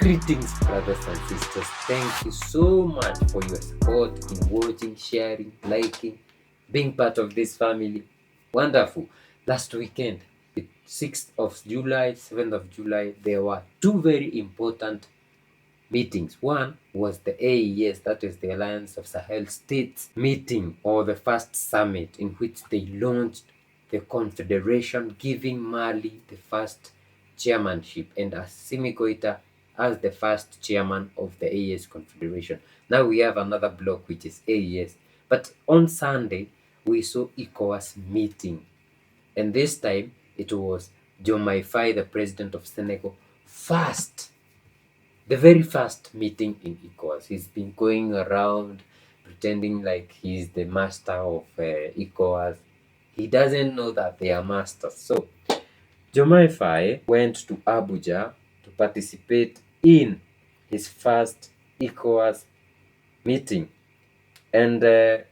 Greetings, brothers and sisters. Thank you so much for your support in watching, sharing, liking, being part of this family. Wonderful. Last weekend, the 6th of July, 7th of July, there were two very important meetings. One was the AES, that is the Alliance of Sahel States meeting, or the first summit, in which they launched the confederation, giving Mali the first chairmanship and Assimi Goïta as the first chairman of the AES confederation. Now we have another block, which is AES. But on Sunday, we saw Ecowas meeting, and this time it was Dioumaye Faye, the president of Senegal, the very first meeting in Ecowas. He's been going around pretending like he's the master of Ecowas. He doesn't know that they are masters. So Dioumaye Faye went to Abuja to participate in his first Ecowas meeting, and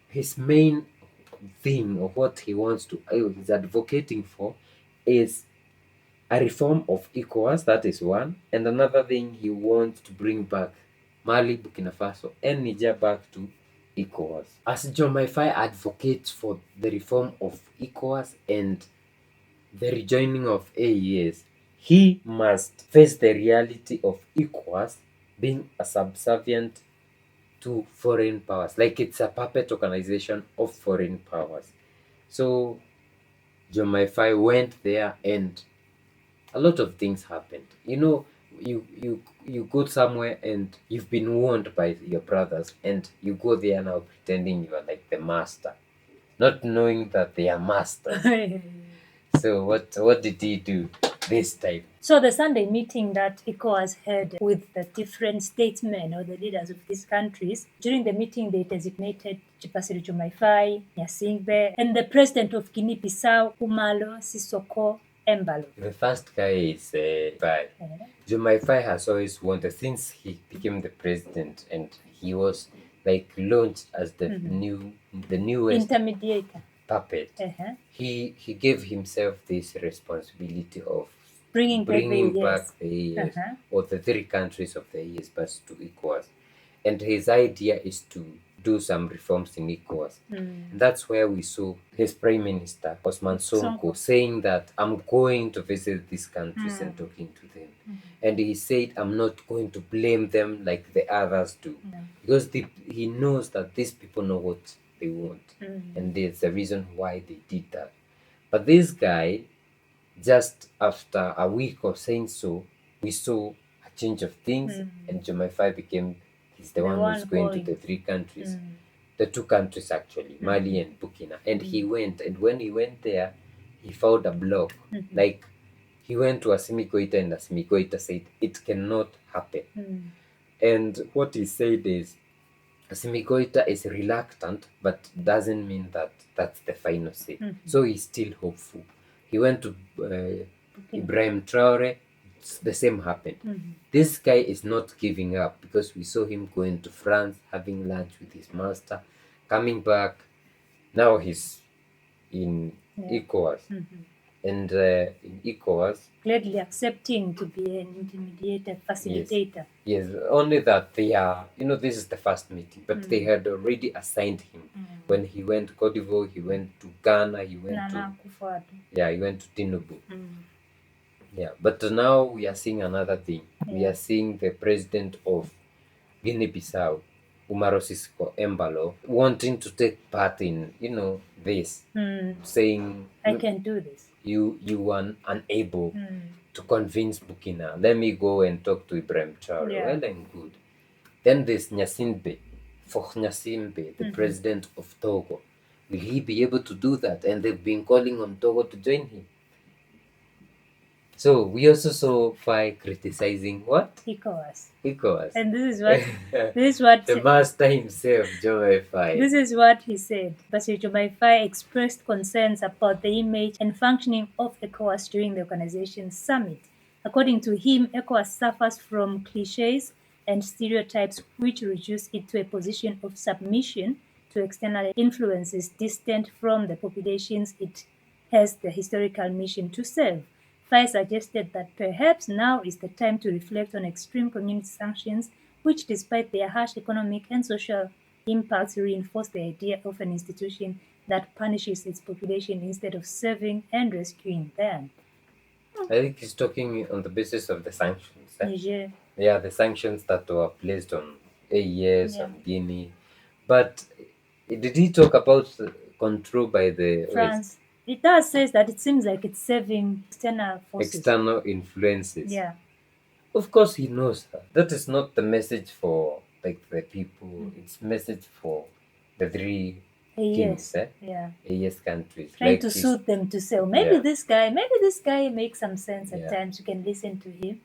his main thing of what he wants to is advocating for is a reform of Ecowas. That is one. And another thing, he wants to bring back Mali, BURKINAFASO, and Niger back to Ecowas. As Dioumaye Faye advocates for the reform of Ecowas and the rejoining of AES, he must face the reality of Ecowas being a subservient to foreign powers, like it's a puppet organization of foreign powers. So Dioumaye Faye went there, and a lot of things happened. You go somewhere and you've been warned by your brothers, and you go there now pretending you are like the master, not knowing that they are masters. So what did he do this time? So the Sunday meeting that ECOWAS had with the different statesmen or the leaders of these countries, during the meeting they designated Chipasiri Dioumaye Faye, Nyasingbe, and the president of Guinea-Bissau, Umaro Sissoco Embalo. The first guy is Faye. Dioumaye Faye has always wanted, since he became the president, and he was like launched as the newest Intermediator. puppet. He gave himself this responsibility of Bringing back the AES, or the three countries of the AES, but to Ecowas. And his idea is to do some reforms in Ecowas. And that's where we saw his prime minister, Osman Sonko, saying that I'm going to visit these countries and talking to them. And he said, I'm not going to blame them like the others do, because he knows that these people know what they want, and there's a reason why they did that. But this guy, just after a week of saying so, we saw a change of things, and Dioumaye Faye he's the one who's going to the three countries, the two countries actually, Mali and Burkina. And he went, and when he went there, he found a block. Like, he went to Assimi Goïta, and Assimi Goïta said it cannot happen. And what he said is, Assimi Goïta is reluctant, but doesn't mean that that's the final say. So he's still hopeful. He went to Ibrahim Traore, the same happened. This guy is not giving up, because we saw him going to France, having lunch with his master, coming back. Now he's in Ecowas. And in Ecowas, gladly accepting to be an intermediator, facilitator. Yes, only that they are, this is the first meeting, but they had already assigned him. When he went to Cote d'Ivoire, he went to Ghana, he went to Tinubu. Yeah, but now we are seeing another thing. We are seeing the president of Guinea-Bissau, Umaro Sissoco Embalo, wanting to take part in, this, saying, I can do this. You are unable to convince Burkina. Let me go and talk to Ibrahim Traore. Well and good. Then there's Nyasingbe, the president of Togo. Will he be able to do that? And they've been calling on Togo to join him. So we also saw Faye criticizing what? Ecowas. And this is what the master himself, Dioumaye Faye. This is what he said. Basir Dioumaye Faye expressed concerns about the image and functioning of ECOWAS during the organization's summit. According to him, ECOWAS suffers from cliches and stereotypes which reduce it to a position of submission to external influences distant from the populations it has the historical mission to serve. Faye suggested that perhaps now is the time to reflect on extreme community sanctions, which, despite their harsh economic and social impacts, reinforce the idea of an institution that punishes its population instead of serving and rescuing them. I think he's talking on the basis of the sanctions. Niger. Yeah, the sanctions that were placed on AES Yeah. and Guinea. But did he talk about control by the France. It does say that it seems like it's serving external forces. external influences? Yeah. Of course, he knows that. That is not the message for like the people. It's message for the three kings, Yeah. AES countries. Trying Like to he's- suit them to say, oh, maybe Yeah. this guy makes some sense at Yeah. times. You can listen to him.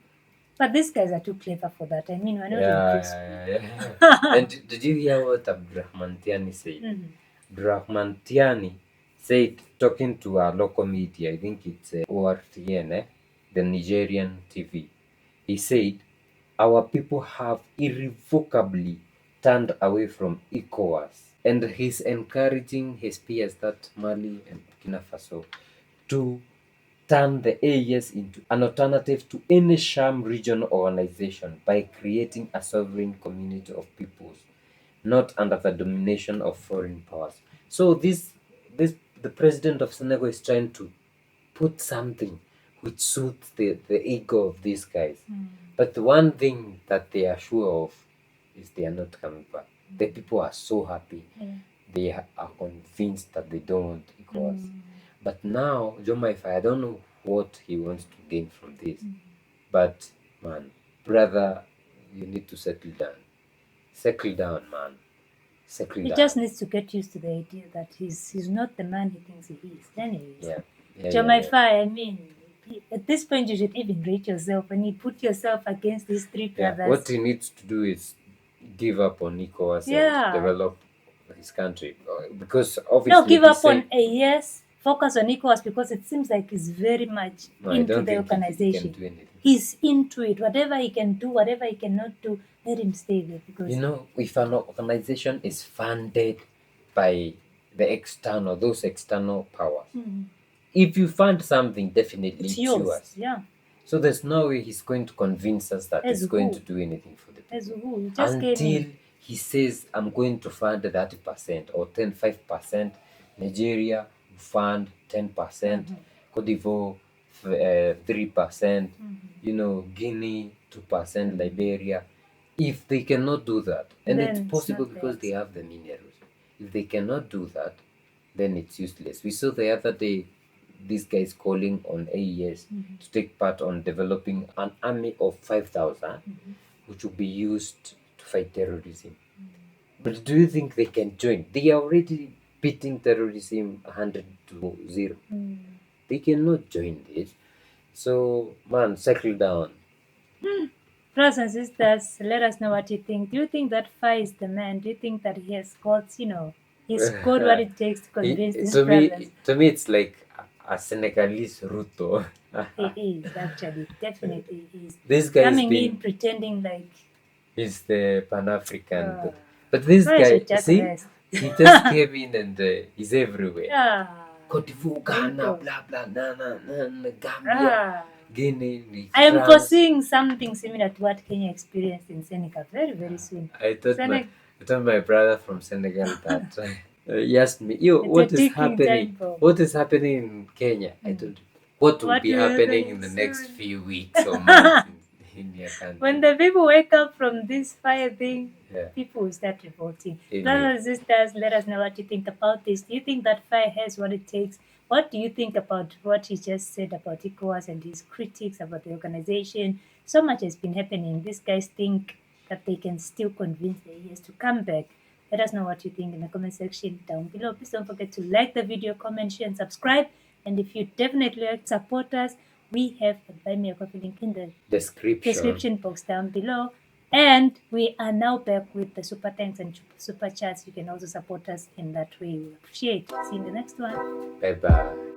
But these guys are too clever for that. I mean, we're not in Yeah. And did you hear what Abdurrahman Tiani said? Abdurrahman Tiani said, talking to our local media, I think it's ORTN, the Nigerian TV, he said, our people have irrevocably turned away from Ecowas, and he's encouraging his peers, that Mali and Burkina Faso, to turn the AES into an alternative to any sham regional organization by creating a sovereign community of peoples, not under the domination of foreign powers. So the president of Senegal is trying to put something which suits the ego of these guys. But the one thing that they are sure of is they are not coming back. The people are so happy. They are convinced that they don't want Ecowas. But now, Dioumaye Faye, I don't know what he wants to gain from this. But, man, brother, you need to settle down. Settle down, man. Settle He down. just needs to get used to the idea that he's not the man he thinks he is. Anyways, Yeah. Dioumaye Faye, I mean, at this point you should even rate yourself and you put yourself against these three brothers. What he needs to do is give up on Ecowas and develop his country. Because obviously... No, give up on AES, focus on Ecowas, because it seems like he's very much into the organization. He's into it. Whatever he can do, whatever he cannot do, let him stay there. Because you know, if an organization is funded by those external powers, if you fund something, definitely it's yours. Yeah. So there's no way he's going to convince us that he's going to do anything for the people. Until he says, I'm going to fund 30% or 5%, Nigeria fund 10%, Cote d'Ivoire 3%, Guinea 2%, Liberia. If they cannot do that, and then it's possible because they have the minerals. If they cannot do that, then it's useless. We saw the other day these guys calling on AES to take part on developing an army of 5,000, which will be used to fight terrorism. But do you think they can join? They are already beating terrorism 100-0. They cannot join this. So, man, settle down. Brothers and sisters, let us know what you think. Do you think that Faye is the man? Do you think that he has got, he's got what it takes to convince these brothers? To me, it's like a Senegalese Ruto. He is, actually. Definitely is. This guy coming in pretending like he's the Pan-African. But this guy, see, he just came in and he's everywhere. Cote d'Ivoire, Ghana, blah, blah, Gambia, Guinea. I am foreseeing something similar to what Kenya experienced in Senegal very, very soon. I told my brother from Senegal that he asked me, what is happening? What is happening in Kenya? I told him, what will be happening in the next few weeks or months in your country? When the people wake up from this fire thing, people will start revolting. Brothers and sisters, let us know what you think about this. Do you think that fire has what it takes? What do you think about what he just said about Ecowas and his critics about the organization? So much has been happening. These guys think that they can still convince the AES to come back. Let us know what you think in the comment section down below. Please don't forget to like the video, comment, share, and subscribe. And if you definitely like to support us, we have a Buy Me a Coffee link in the description box down below. And we are now back with the super thanks and super chats. You can also support us in that way. We appreciate it. See you in the next one. Bye-bye.